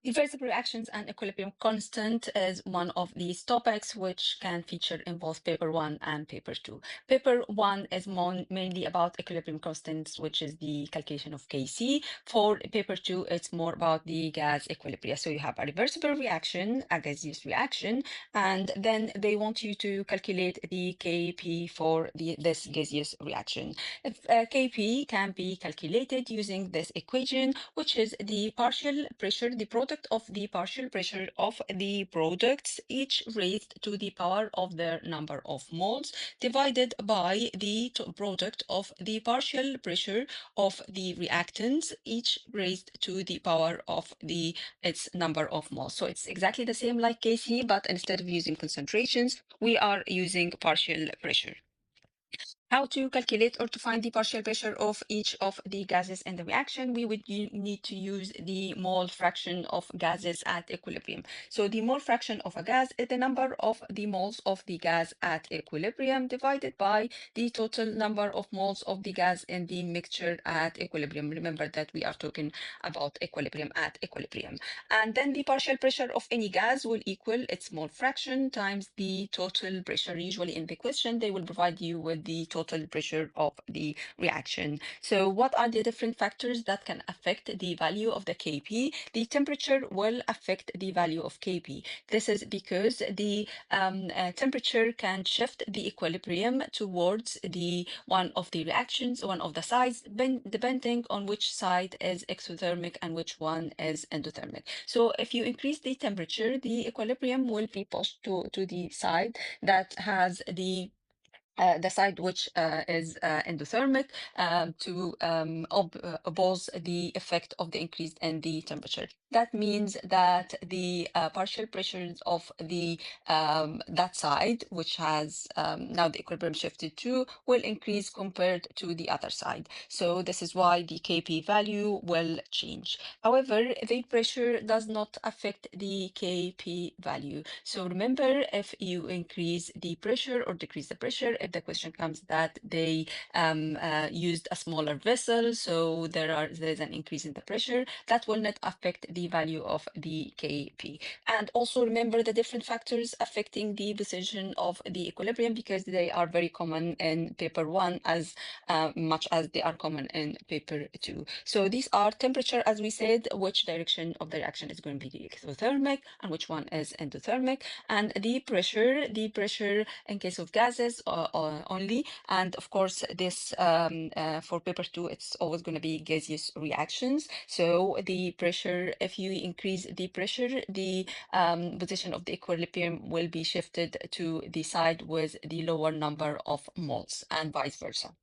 Irreversible reactions and equilibrium constant is one of these topics which can feature in both paper one and paper two. Paper one is mainly about equilibrium constants, which is the calculation of Kc. For paper two, it's more about the gas equilibria. So you have a reversible reaction, a gaseous reaction, and then they want you to calculate the Kp for this gaseous reaction. Kp can be calculated using this equation, which is the partial pressure, the product of the partial pressure of the products, each raised to the power of their number of moles, divided by the product of the partial pressure of the reactants, each raised to the power of its number of moles. So it's exactly the same like Kc, but instead of using concentrations, we are using partial pressure. How to calculate or to find the partial pressure of each of the gases in the reaction? We would need to use the mole fraction of gases at equilibrium. So the mole fraction of a gas is the number of the moles of the gas at equilibrium divided by the total number of moles of the gas in the mixture at equilibrium. Remember that we are talking about equilibrium at equilibrium. And then the partial pressure of any gas will equal its mole fraction times the total pressure. Usually in the question, they will provide you with the total pressure of the reaction. So what are the different factors that can affect the value of the Kp? The temperature will affect the value of Kp. This is because the temperature can shift the equilibrium towards the one of the reactions, one of the sides, depending on which side is exothermic and which one is endothermic. So if you increase the temperature, the equilibrium will be pushed to the side that has the side which is endothermic to oppose the effect of the increase in the temperature. That means that the partial pressures of the that side, which has now the equilibrium shifted to, will increase compared to the other side. So this is why the Kp value will change. However, the pressure does not affect the Kp value. So remember, if you increase the pressure or decrease the pressure, if the question comes that they used a smaller vessel, so there's an increase in the pressure, that will not affect the value of the Kp. And also remember the different factors affecting the decision of the equilibrium, because they are very common in paper one as much as they are common in paper two. So these are temperature, as we said, which direction of the reaction is going to be exothermic and which one is endothermic, and the pressure in case of gases only. And of course, this for paper two, it's always going to be gaseous reactions. So the pressure, if you increase the pressure, the position of the equilibrium will be shifted to the side with the lower number of moles and vice versa.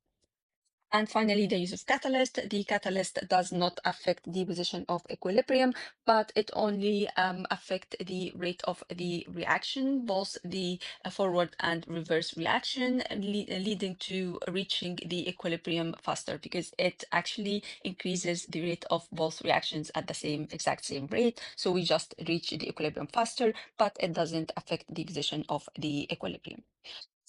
And finally, the use of catalyst. The catalyst does not affect the position of equilibrium, but it only affects the rate of the reaction, both the forward and reverse reaction, leading to reaching the equilibrium faster, because it actually increases the rate of both reactions at the exact same rate. So we just reach the equilibrium faster, but it doesn't affect the position of the equilibrium.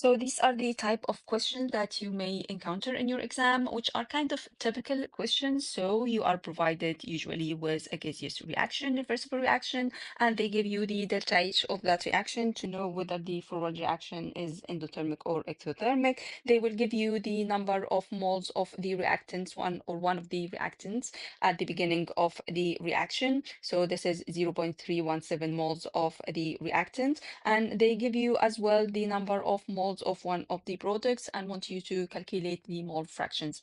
So these are the type of questions that you may encounter in your exam, which are kind of typical questions. So you are provided usually with a gaseous reaction, reversible reaction, and they give you the delta H of that reaction to know whether the forward reaction is endothermic or exothermic. They will give you the number of moles of the reactants, one of the reactants at the beginning of the reaction. So this is 0.317 moles of the reactant, and they give you as well the number of moles of one of the products and want you to calculate the mole fractions.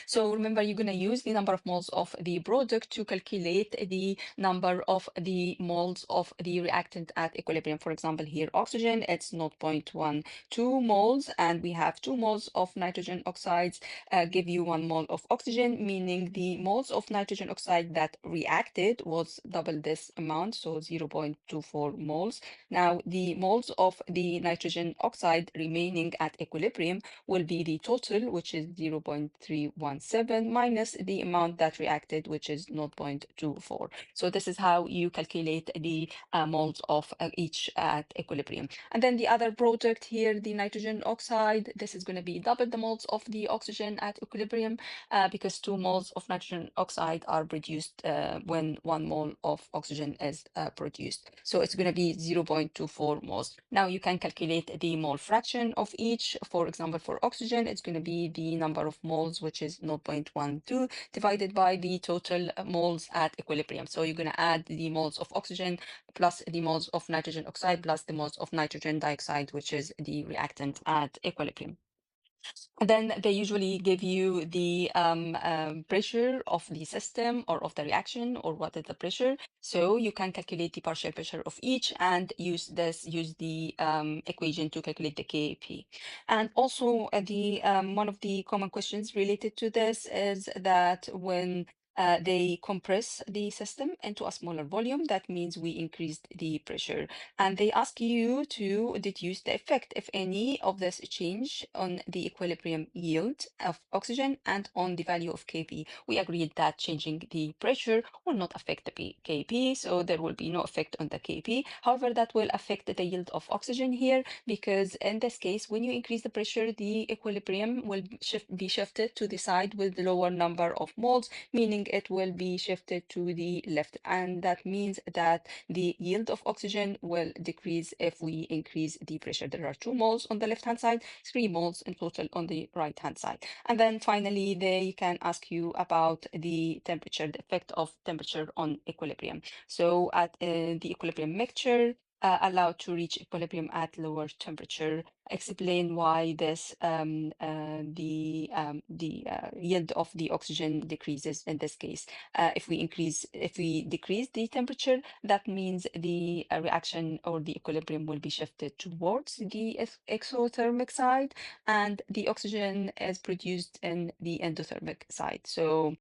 So remember, you're going to use the number of moles of the product to calculate the number of the moles of the reactant at equilibrium. For example, here oxygen, it's 0.12 moles, and we have 2 moles of nitrogen oxides give you 1 mole of oxygen, meaning the moles of nitrogen oxide that reacted was double this amount, so 0.24 moles. Now, the moles of the nitrogen oxide remaining at equilibrium will be the total, which is 0.317 0.317 minus the amount that reacted, which is 0.24. So this is how you calculate the moles of each at equilibrium. And then the other product here, the nitrogen oxide, this is going to be double the moles of the oxygen at equilibrium because 2 moles of nitrogen oxide are produced when 1 mole of oxygen is produced. So it's going to be 0.24 moles. Now you can calculate the mole fraction of each. For example, for oxygen, it's going to be the number of moles, which is 0.12 divided by the total moles at equilibrium. So you're going to add the moles of oxygen plus the moles of nitrogen oxide plus the moles of nitrogen dioxide, which is the reactant at equilibrium. And then they usually give you the pressure of the system or of the reaction, or what is the pressure. So you can calculate the partial pressure of each and use the equation to calculate the Kp. And also the one of the common questions related to this is that when they compress the system into a smaller volume, that means we increased the pressure. And they ask you to deduce the effect, if any, of this change on the equilibrium yield of oxygen and on the value of Kp. We agreed that changing the pressure will not affect the Kp, so there will be no effect on the Kp. However, that will affect the yield of oxygen here, because in this case, when you increase the pressure, the equilibrium will be shifted to the side with the lower number of moles, meaning it will be shifted to the left. And that means that the yield of oxygen will decrease if we increase the pressure. There are 2 moles on the left-hand side, 3 moles in total on the right-hand side. And then finally, they can ask you about the temperature, the effect of temperature on equilibrium. So at the equilibrium mixture, allowed to reach equilibrium at lower temperature. Explain why this the yield of the oxygen decreases in this case. If we decrease the temperature, that means the reaction or the equilibrium will be shifted towards the exothermic side, and the oxygen is produced in the endothermic side. So